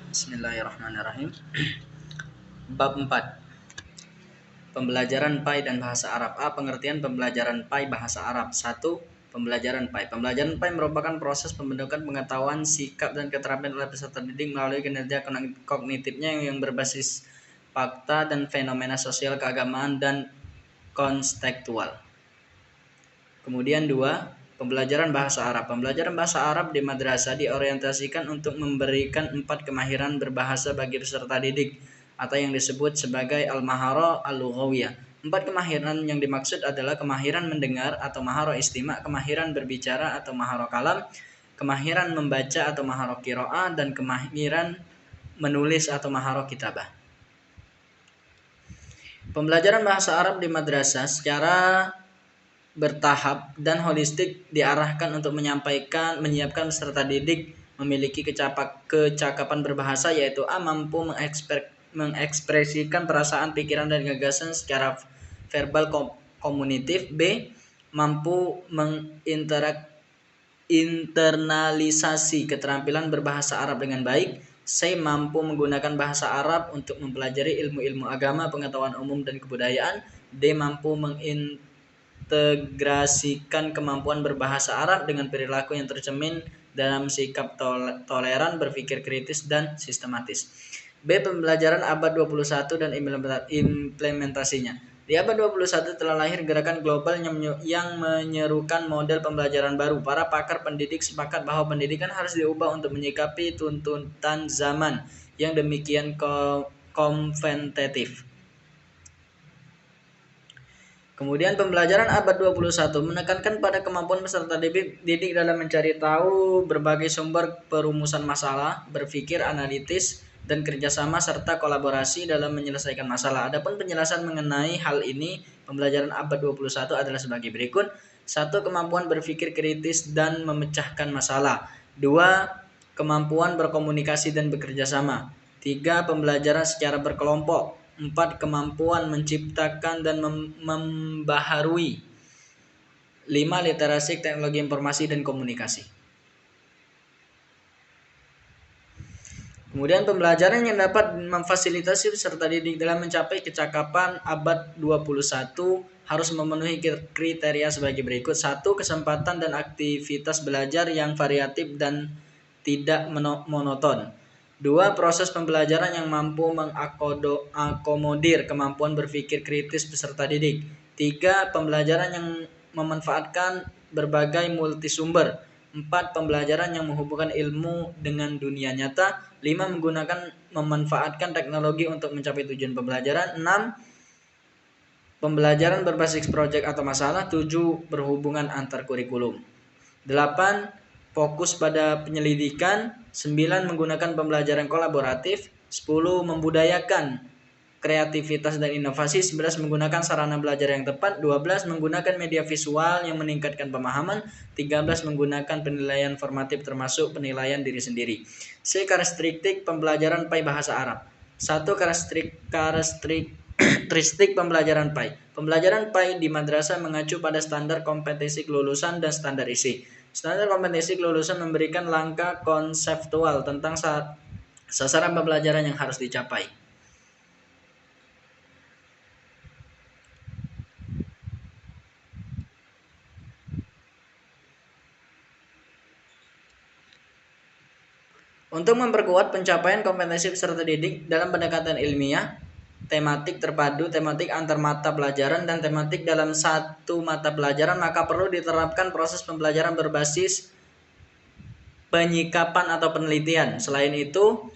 Bismillahirrahmanirrahim. Bab 4. Pembelajaran PAI dan bahasa Arab. Pengertian pembelajaran PAI bahasa Arab. 1. Pembelajaran PAI. Pembelajaran PAI merupakan proses pembentukan pengetahuan, sikap, dan keterampilan oleh peserta didik melalui kinerja kognitifnya yang berbasis fakta dan fenomena sosial, keagamaan, dan konstekstual. Kemudian 2. Pembelajaran bahasa Arab. Pembelajaran bahasa Arab di madrasah diorientasikan untuk memberikan 4 kemahiran berbahasa bagi peserta didik atau yang disebut sebagai al-maharah al-lughawiyah. 4 kemahiran yang dimaksud adalah kemahiran mendengar atau maharah istima', kemahiran berbicara atau maharah kalam, kemahiran membaca atau maharah qiraah, dan kemahiran menulis atau maharah kitabah. Pembelajaran bahasa Arab di madrasah secara bertahap dan holistik diarahkan untuk menyiapkan peserta didik memiliki kecakapan berbahasa, yaitu A. Mampu mengekspresikan perasaan, pikiran, dan gagasan secara verbal komunitif. B. Mampu internalisasi keterampilan berbahasa Arab dengan baik. C. Mampu menggunakan bahasa Arab untuk mempelajari ilmu-ilmu agama, pengetahuan umum, dan kebudayaan. D. Mampu mengintegrasikan kemampuan berbahasa Arab dengan perilaku yang tercermin dalam sikap toleran, berpikir kritis, dan sistematis. B. Pembelajaran abad 21 dan implementasinya. Di abad 21 telah lahir gerakan global yang menyerukan model pembelajaran baru. Para pakar pendidik sepakat bahwa pendidikan harus diubah untuk menyikapi tuntutan zaman yang demikian kompetitif. Kemudian pembelajaran abad 21 menekankan pada kemampuan peserta didik dalam mencari tahu berbagai sumber perumusan masalah, berpikir analitis, dan kerjasama serta kolaborasi dalam menyelesaikan masalah. Adapun penjelasan mengenai hal ini, pembelajaran abad 21 adalah sebagai berikut. 1. Kemampuan berpikir kritis dan memecahkan masalah. 2. Kemampuan berkomunikasi dan bekerja sama. 3. Pembelajaran secara berkelompok. 4. Kemampuan menciptakan dan membaharui. 5. Literasi, teknologi informasi, dan komunikasi. Kemudian pembelajaran yang dapat memfasilitasi peserta didik dalam mencapai kecakapan abad 21 harus memenuhi kriteria sebagai berikut. 1. Kesempatan dan aktivitas belajar yang variatif dan tidak monoton. 2. Proses pembelajaran yang mampu mengakomodir kemampuan berpikir kritis peserta didik. 3. Pembelajaran yang memanfaatkan berbagai multisumber. 4. Pembelajaran yang menghubungkan ilmu dengan dunia nyata. 5. Memanfaatkan teknologi untuk mencapai tujuan pembelajaran. 6. Pembelajaran berbasis proyek atau masalah. 7. Berhubungan antar kurikulum. 8. Fokus pada penyelidikan. 9. Menggunakan pembelajaran kolaboratif. 10. Membudayakan kreativitas dan inovasi. 11. Menggunakan sarana belajar yang tepat. 12. Menggunakan media visual yang meningkatkan pemahaman. 13. Menggunakan penilaian formatif termasuk penilaian diri sendiri. C. Karakteristik pembelajaran PAI bahasa Arab. 1. Karakteristik pembelajaran PAI. Pembelajaran PAI di madrasah mengacu pada standar kompetensi kelulusan dan standar isi. Standar kompetensi kelulusan memberikan langkah konseptual tentang sasaran pembelajaran yang harus dicapai. Untuk memperkuat pencapaian kompetensi peserta didik dalam pendekatan ilmiah, tematik terpadu, tematik antar mata pelajaran, dan tematik dalam satu mata pelajaran, maka perlu diterapkan proses pembelajaran berbasis penyikapan atau penelitian. Selain itu,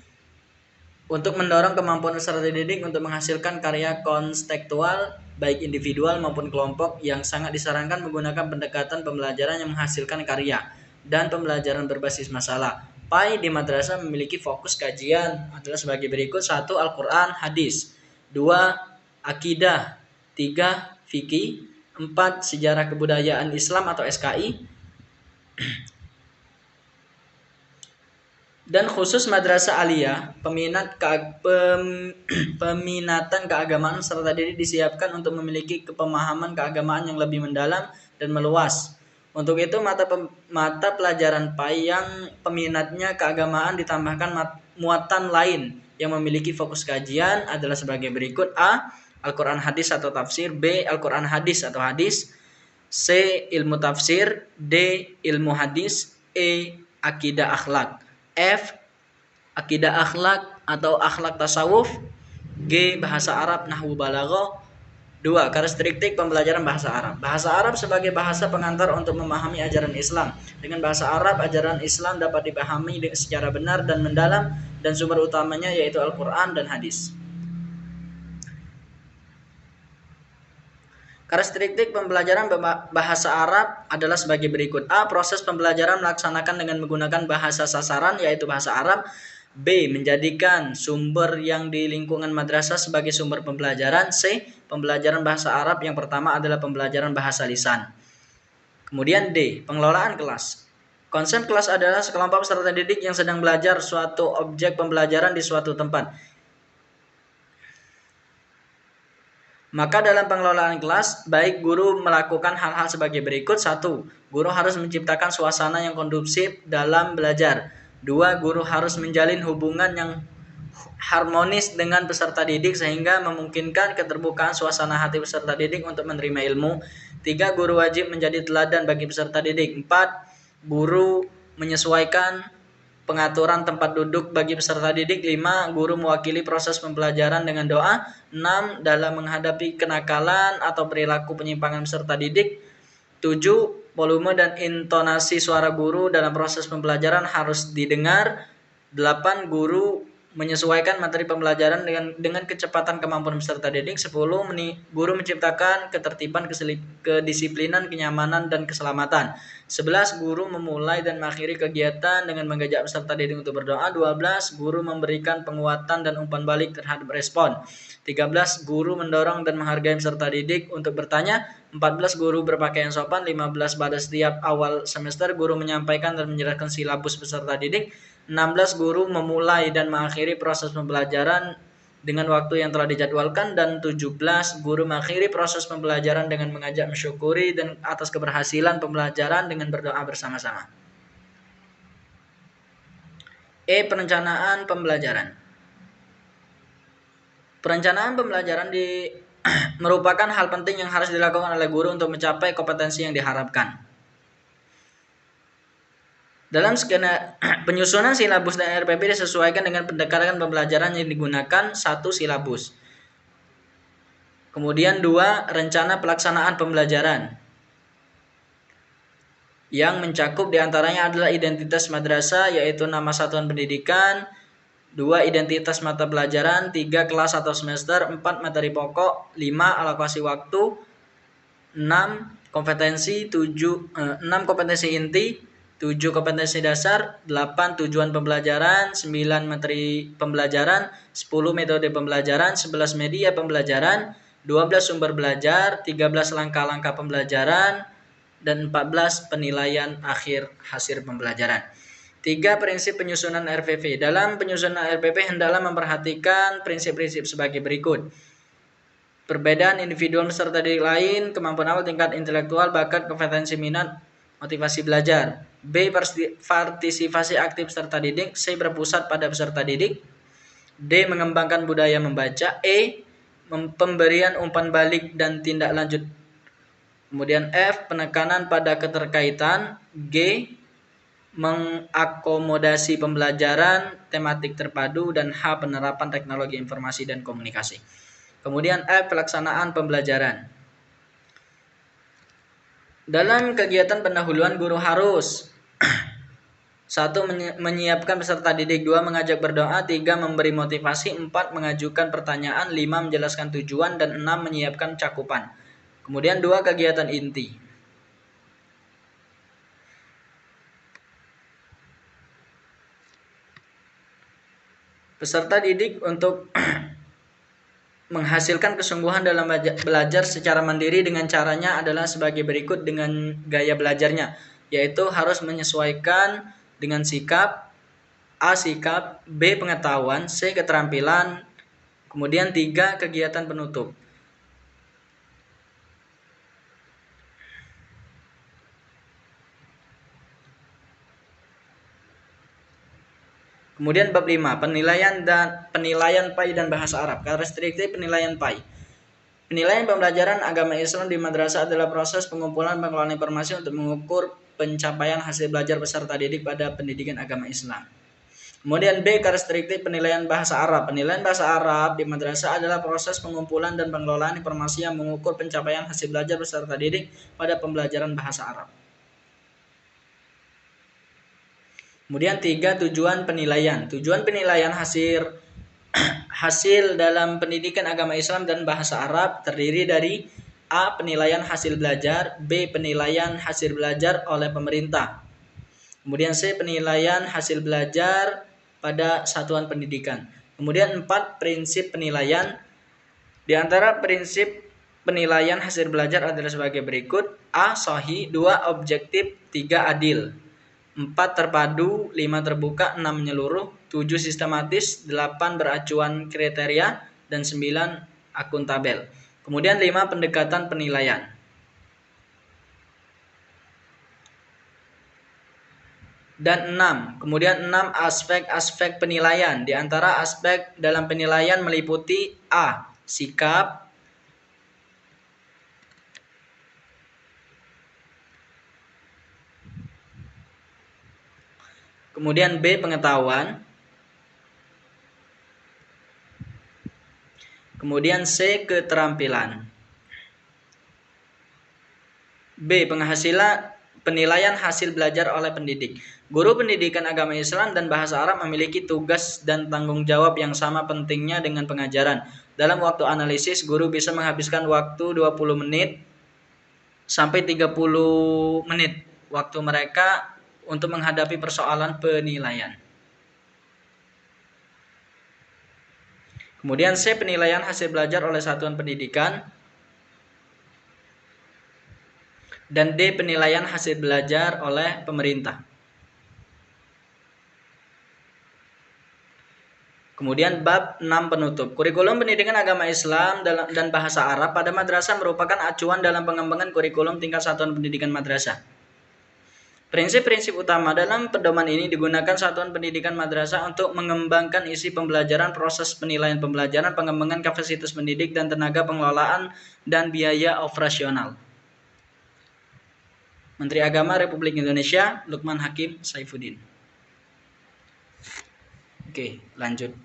untuk mendorong kemampuan peserta didik untuk menghasilkan karya konstekstual, baik individual maupun kelompok, yang sangat disarankan menggunakan pendekatan pembelajaran yang menghasilkan karya dan pembelajaran berbasis masalah. PAI di madrasah memiliki fokus kajian adalah sebagai berikut. 1. Al-Quran, hadis. 2. Akidah. 3. Fikih. 4. Sejarah kebudayaan Islam atau SKI. Dan khusus madrasah aliyah, peminatan keagamaan peserta didik disiapkan untuk memiliki pemahaman keagamaan yang lebih mendalam dan meluas. Untuk itu mata pelajaran PAI yang peminatnya keagamaan ditambahkan muatan lain yang memiliki fokus kajian adalah sebagai berikut: A. Al-Quran hadis atau tafsir, B. Al-Quran hadis atau hadis, C. Ilmu tafsir, D. Ilmu hadis, E. Akidah akhlak, F. Akidah akhlak atau akhlak tasawuf, G. Bahasa Arab nahwu balaghah. 2. Karakteristik pembelajaran bahasa Arab. Bahasa Arab sebagai bahasa pengantar untuk memahami ajaran Islam. Dengan bahasa Arab, ajaran Islam dapat dipahami secara benar dan mendalam, dan sumber utamanya yaitu Al-Quran dan hadis. Karakteristik pembelajaran bahasa Arab adalah sebagai berikut: A. Proses pembelajaran melaksanakan dengan menggunakan bahasa sasaran yaitu bahasa Arab. B. Menjadikan sumber yang di lingkungan madrasah sebagai sumber pembelajaran. C. Pembelajaran bahasa Arab yang pertama adalah pembelajaran bahasa lisan. Kemudian D. Pengelolaan kelas. Konsep kelas adalah sekelompok peserta didik yang sedang belajar suatu objek pembelajaran di suatu tempat. Maka dalam pengelolaan kelas, baik guru melakukan hal-hal sebagai berikut. 1. Guru harus menciptakan suasana yang kondusif dalam belajar. 2. Guru harus menjalin hubungan yang harmonis dengan peserta didik sehingga memungkinkan keterbukaan suasana hati peserta didik untuk menerima ilmu. 3. Guru wajib menjadi teladan bagi peserta didik. 4. Guru menyesuaikan pengaturan tempat duduk bagi peserta didik. 5. Guru mewakili proses pembelajaran dengan doa. 6. Dalam menghadapi kenakalan atau perilaku penyimpangan peserta didik. 7. Volume dan intonasi suara guru dalam proses pembelajaran harus didengar. 8. Guru menyesuaikan materi pembelajaran dengan kecepatan kemampuan peserta didik. 10. Guru menciptakan ketertiban, kedisiplinan, kenyamanan, dan keselamatan. 11. Guru memulai dan mengakhiri kegiatan dengan mengajak peserta didik untuk berdoa. 12. Guru memberikan penguatan dan umpan balik terhadap respon. 13. Guru mendorong dan menghargai peserta didik untuk bertanya. 14. Guru berpakaian sopan. 15. Pada setiap awal semester, guru menyampaikan dan menjelaskan silabus peserta didik. 16. Guru memulai dan mengakhiri proses pembelajaran dengan waktu yang telah dijadwalkan. Dan 17. Guru mengakhiri proses pembelajaran dengan mengajak mensyukuri dan atas keberhasilan pembelajaran dengan berdoa bersama-sama. E. Perencanaan pembelajaran. Perencanaan pembelajaran merupakan hal penting yang harus dilakukan oleh guru untuk mencapai kompetensi yang diharapkan. Dalam skena penyusunan silabus dan RPP disesuaikan dengan pendekatan pembelajaran yang digunakan. 1. Silabus. Kemudian 2. Rencana pelaksanaan pembelajaran yang mencakup diantaranya adalah identitas madrasah yaitu nama satuan pendidikan. 2. Identitas mata pelajaran. 3. Kelas atau semester. 4. Materi pokok. 5. Alokasi waktu. 6. Kompetensi. 6. Kompetensi inti. 7. Kompetensi dasar. 8. Tujuan pembelajaran. 9. Materi pembelajaran. 10. Metode pembelajaran. 11. Media pembelajaran. 12. Sumber belajar. 13. Langkah-langkah pembelajaran. Dan 14. Penilaian akhir hasil pembelajaran. 3. Prinsip penyusunan RPP. Dalam penyusunan RPP hendaklah memperhatikan prinsip-prinsip sebagai berikut: perbedaan individual peserta didik lain, kemampuan awal, tingkat intelektual, bakat, kompetensi, minat, motivasi belajar. B. Partisipasi aktif peserta didik. C. Berpusat pada peserta didik. D. Mengembangkan budaya membaca. E. Pemberian umpan balik dan tindak lanjut. Kemudian F. Penekanan pada keterkaitan. G. Mengakomodasi pembelajaran tematik terpadu. Dan H. Penerapan teknologi informasi dan komunikasi. Kemudian F. Pelaksanaan pembelajaran. Dalam kegiatan pendahuluan, guru harus 1. Menyiapkan peserta didik. 2. Mengajak berdoa. 3. Memberi motivasi. 4. Mengajukan pertanyaan. 5. Menjelaskan tujuan. Dan 6. Menyiapkan cakupan. Kemudian 2. Kegiatan inti. Peserta didik untuk menghasilkan kesungguhan dalam belajar secara mandiri dengan caranya adalah sebagai berikut dengan gaya belajarnya, yaitu harus menyesuaikan dengan sikap. A. Sikap. B. Pengetahuan. C. Keterampilan. Kemudian 3. Kegiatan penutup. Kemudian bab 5, penilaian PAI dan bahasa Arab. Karakteristik penilaian PAI. Penilaian pembelajaran agama Islam di madrasah adalah proses pengumpulan pengelolaan informasi untuk mengukur pencapaian hasil belajar peserta didik pada pendidikan agama Islam. Kemudian B, karakteristik penilaian bahasa Arab. Penilaian bahasa Arab di madrasah adalah proses pengumpulan dan pengelolaan informasi yang mengukur pencapaian hasil belajar peserta didik pada pembelajaran bahasa Arab. Kemudian 3, tujuan penilaian. Tujuan penilaian hasil dalam pendidikan agama Islam dan bahasa Arab terdiri dari A. Penilaian hasil belajar, B. Penilaian hasil belajar oleh pemerintah. Kemudian C. Penilaian hasil belajar pada satuan pendidikan. Kemudian 4. Prinsip penilaian. Di antara prinsip penilaian hasil belajar adalah sebagai berikut: A. Sahih, 2. Objektif, 3. Adil, 4. Terpadu, 5. Terbuka, 6. Menyeluruh, 7. Sistematis, 8. Beracuan kriteria, dan 9. Akuntabel. Kemudian 5. Pendekatan penilaian. Dan 6. Kemudian 6. Aspek-aspek penilaian. Di antara aspek dalam penilaian meliputi A. Sikap, kemudian B. Pengetahuan, kemudian C. Keterampilan. B. Penilaian hasil belajar oleh pendidik. Guru pendidikan agama Islam dan bahasa Arab memiliki tugas dan tanggung jawab yang sama pentingnya dengan pengajaran. Dalam waktu analisis, guru bisa menghabiskan waktu 20 menit sampai 30 menit waktu mereka untuk menghadapi persoalan penilaian. Kemudian C. Penilaian hasil belajar oleh satuan pendidikan. Dan D. Penilaian hasil belajar oleh pemerintah. Kemudian bab 6 penutup. Kurikulum pendidikan agama Islam dan bahasa Arab pada madrasah merupakan acuan dalam pengembangan kurikulum tingkat satuan pendidikan madrasah. Prinsip-prinsip utama dalam pedoman ini digunakan satuan pendidikan madrasah untuk mengembangkan isi pembelajaran, proses penilaian pembelajaran, pengembangan kapasitas pendidik, dan tenaga pengelolaan dan biaya operasional. Menteri Agama Republik Indonesia, Lukman Hakim Saifuddin. Oke, lanjut.